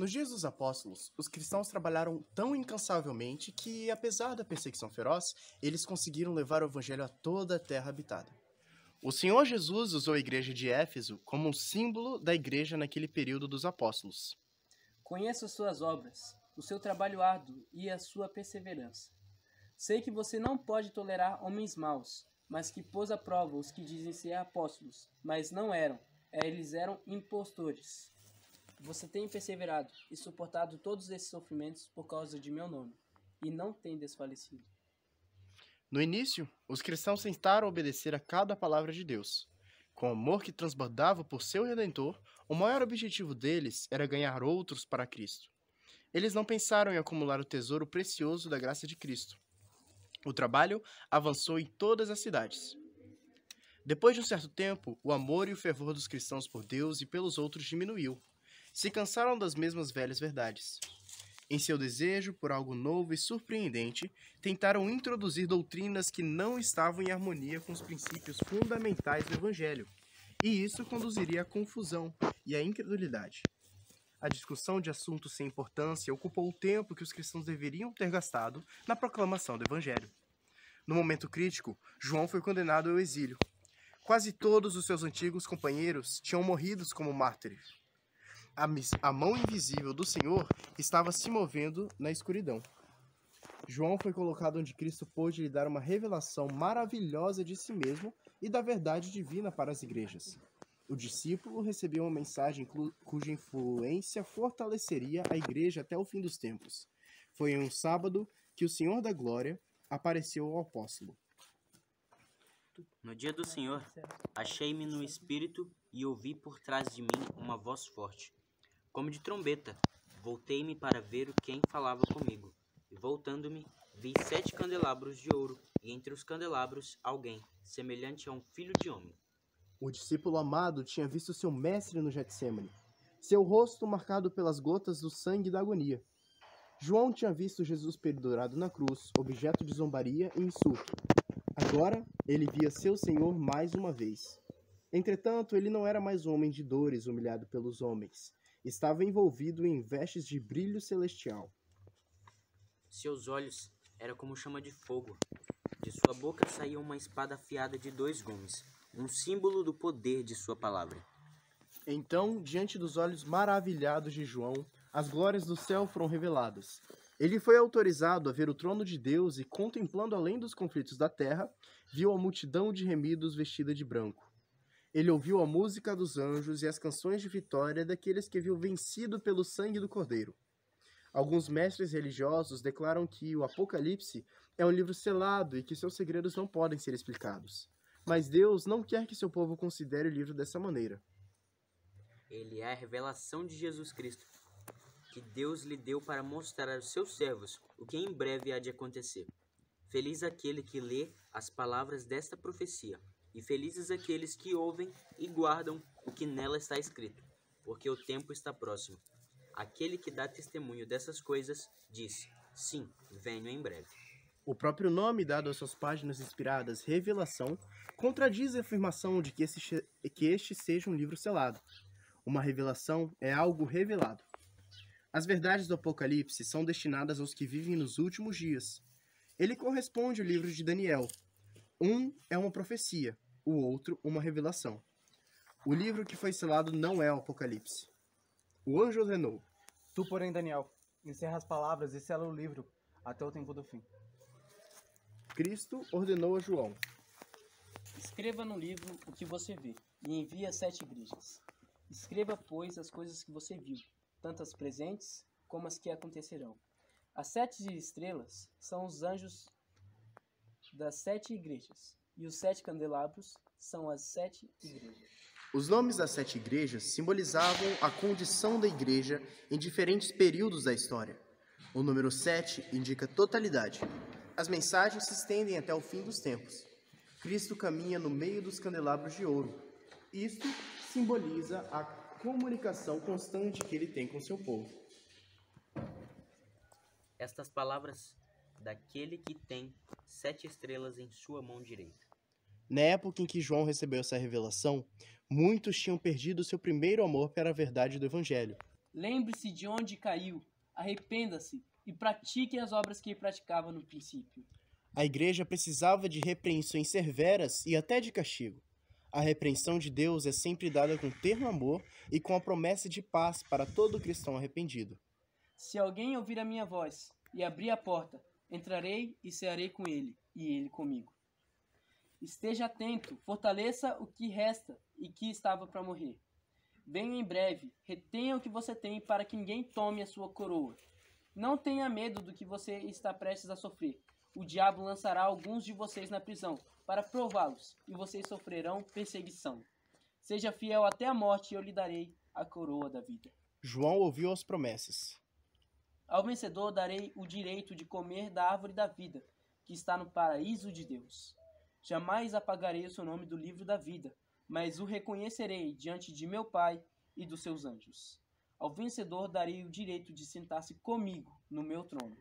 Nos dias dos apóstolos, os cristãos trabalharam tão incansavelmente que, apesar da perseguição feroz, eles conseguiram levar o evangelho a toda a terra habitada. O Senhor Jesus usou a igreja de Éfeso como um símbolo da igreja naquele período dos apóstolos. Conheço suas obras, o seu trabalho árduo e a sua perseverança. Sei que você não pode tolerar homens maus, mas que pôs à prova os que dizem ser apóstolos, mas não eram, eles eram impostores. Você tem perseverado e suportado todos esses sofrimentos por causa de meu nome, e não tem desfalecido. No início, os cristãos tentaram obedecer a cada palavra de Deus. Com o amor que transbordava por seu Redentor, o maior objetivo deles era ganhar outros para Cristo. Eles não pensaram em acumular o tesouro precioso da graça de Cristo. O trabalho avançou em todas as cidades. Depois de um certo tempo, o amor e o fervor dos cristãos por Deus e pelos outros diminuiu. Se cansaram das mesmas velhas verdades. Em seu desejo por algo novo e surpreendente, tentaram introduzir doutrinas que não estavam em harmonia com os princípios fundamentais do Evangelho, e isso conduziria à confusão e à incredulidade. A discussão de assuntos sem importância ocupou o tempo que os cristãos deveriam ter gastado na proclamação do Evangelho. No momento crítico, João foi condenado ao exílio. Quase todos os seus antigos companheiros tinham morrido como mártires. A mão invisível do Senhor estava se movendo na escuridão. João foi colocado onde Cristo pôde lhe dar uma revelação maravilhosa de si mesmo e da verdade divina para as igrejas. O discípulo recebeu uma mensagem cuja influência fortaleceria a igreja até o fim dos tempos. Foi em um sábado que o Senhor da Glória apareceu ao apóstolo. No dia do Senhor, achei-me no Espírito e ouvi por trás de mim uma voz forte, como de trombeta. Voltei-me para ver quem falava comigo, e voltando-me, vi 7 candelabros de ouro, e entre os candelabros alguém, semelhante a um filho de homem. O discípulo amado tinha visto seu mestre no Getsêmani, seu rosto marcado pelas gotas do sangue da agonia. João tinha visto Jesus pendurado na cruz, objeto de zombaria e insulto. Agora, ele via seu Senhor mais uma vez. Entretanto, ele não era mais um homem de dores humilhado pelos homens. Estava envolvido em vestes de brilho celestial. Seus olhos eram como chama de fogo. De sua boca saía uma espada afiada de 2 gumes, um símbolo do poder de sua palavra. Então, diante dos olhos maravilhados de João, as glórias do céu foram reveladas. Ele foi autorizado a ver o trono de Deus e, contemplando além dos conflitos da terra, viu a multidão de remidos vestida de branco. Ele ouviu a música dos anjos e as canções de vitória daqueles que haviam vencido pelo sangue do Cordeiro. Alguns mestres religiosos declaram que o Apocalipse é um livro selado e que seus segredos não podem ser explicados. Mas Deus não quer que seu povo considere o livro dessa maneira. Ele é a revelação de Jesus Cristo, que Deus lhe deu para mostrar aos seus servos o que em breve há de acontecer. Feliz aquele que lê as palavras desta profecia, e felizes aqueles que ouvem e guardam o que nela está escrito, porque o tempo está próximo. Aquele que dá testemunho dessas coisas diz: sim, venho em breve. O próprio nome dado às suas páginas inspiradas, Revelação, contradiz a afirmação de que este seja um livro selado. Uma revelação é algo revelado. As verdades do Apocalipse são destinadas aos que vivem nos últimos dias. Ele corresponde ao livro de Daniel. Um é uma profecia, o outro uma revelação. O livro que foi selado não é o Apocalipse. O anjo ordenou: Tu, porém, Daniel, encerra as palavras e sela o livro até o tempo do fim. Cristo ordenou a João: Escreva no livro o que você vê, e envie às 7 igrejas. Escreva, pois, as coisas que você viu, tanto as presentes como as que acontecerão. As 7 estrelas são os anjos das 7 igrejas, e os 7 candelabros são as 7 igrejas. Os nomes das 7 igrejas simbolizavam a condição da igreja em diferentes períodos da história. O número 7 indica totalidade. As mensagens se estendem até o fim dos tempos. Cristo caminha no meio dos candelabros de ouro. Isto simboliza a comunicação constante que ele tem com seu povo. Estas palavras daquele que tem 7 estrelas em sua mão direita. Na época em que João recebeu essa revelação, muitos tinham perdido seu primeiro amor pela verdade do Evangelho. Lembre-se de onde caiu, arrependa-se e pratique as obras que praticava no princípio. A igreja precisava de repreensões severas e até de castigo. A repreensão de Deus é sempre dada com terno amor e com a promessa de paz para todo cristão arrependido. Se alguém ouvir a minha voz e abrir a porta, entrarei e cearei com ele, e ele comigo. Esteja atento, fortaleça o que resta e que estava para morrer. Venha em breve, retenha o que você tem para que ninguém tome a sua coroa. Não tenha medo do que você está prestes a sofrer. O diabo lançará alguns de vocês na prisão para prová-los, e vocês sofrerão perseguição. Seja fiel até a morte e eu lhe darei a coroa da vida. João ouviu as promessas. Ao vencedor darei o direito de comer da árvore da vida, que está no paraíso de Deus. Jamais apagarei o seu nome do livro da vida, mas o reconhecerei diante de meu Pai e dos seus anjos. Ao vencedor darei o direito de sentar-se comigo no meu trono.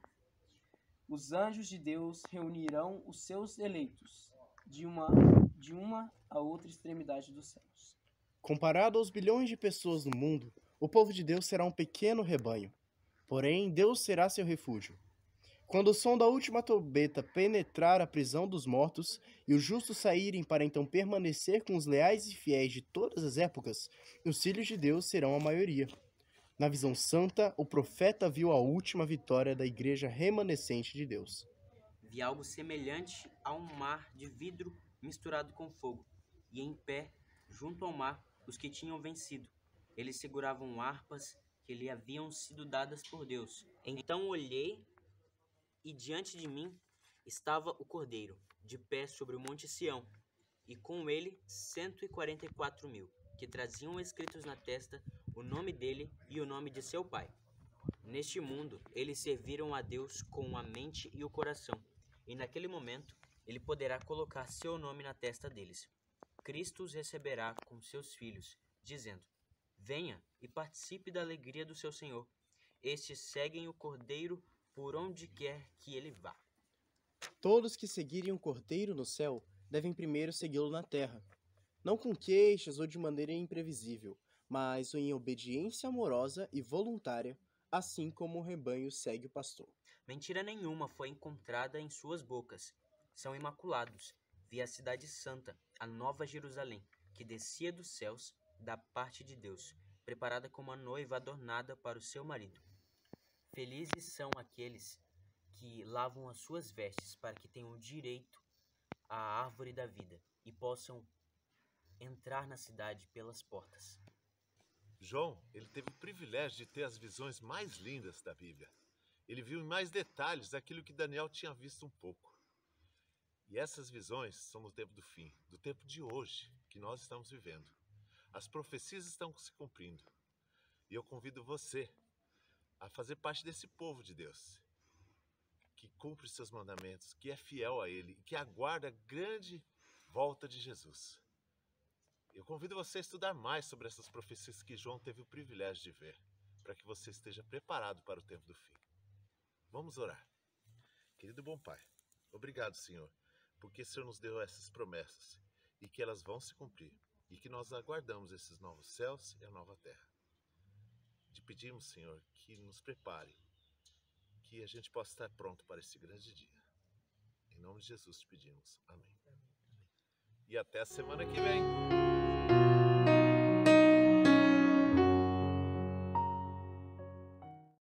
Os anjos de Deus reunirão os seus eleitos de uma a outra extremidade dos céus. Comparado aos bilhões de pessoas no mundo, o povo de Deus será um pequeno rebanho. Porém, Deus será seu refúgio. Quando o som da última trombeta penetrar a prisão dos mortos e os justos saírem para então permanecer com os leais e fiéis de todas as épocas, os filhos de Deus serão a maioria. Na visão santa, o profeta viu a última vitória da igreja remanescente de Deus. Vi algo semelhante a um mar de vidro misturado com fogo, e em pé, junto ao mar, os que tinham vencido. Eles seguravam harpas que lhe haviam sido dadas por Deus. Então olhei, e diante de mim estava o Cordeiro, de pé sobre o monte Sião, e com ele 144.000, que traziam escritos na testa o nome dele e o nome de seu pai. Neste mundo, eles serviram a Deus com a mente e o coração, e naquele momento ele poderá colocar seu nome na testa deles. Cristo os receberá com seus filhos, dizendo: venha e participe da alegria do seu Senhor. Estes seguem o Cordeiro por onde quer que ele vá. Todos que seguirem o Cordeiro no céu devem primeiro segui-lo na terra, não com queixas ou de maneira imprevisível, mas em obediência amorosa e voluntária, assim como o rebanho segue o pastor. Mentira nenhuma foi encontrada em suas bocas. São imaculados. Vi a cidade santa, a nova Jerusalém, que descia dos céus da parte de Deus, preparada como a noiva adornada para o seu marido. Felizes são aqueles que lavam as suas vestes para que tenham direito à árvore da vida e possam entrar na cidade pelas portas. João, ele teve o privilégio de ter as visões mais lindas da Bíblia. Ele viu em mais detalhes aquilo que Daniel tinha visto um pouco. E essas visões são no tempo do fim, do tempo de hoje, que nós estamos vivendo. As profecias estão se cumprindo. E eu convido você a fazer parte desse povo de Deus, que cumpre os seus mandamentos, que é fiel a Ele e que aguarda a grande volta de Jesus. Eu convido você a estudar mais sobre essas profecias que João teve o privilégio de ver, para que você esteja preparado para o tempo do fim. Vamos orar. Querido bom Pai, obrigado, Senhor, porque o Senhor nos deu essas promessas e que elas vão se cumprir e que nós aguardamos esses novos céus e a nova terra. Te pedimos, Senhor, que nos prepare, que a gente possa estar pronto para esse grande dia. Em nome de Jesus te pedimos. Amém. E até a semana que vem.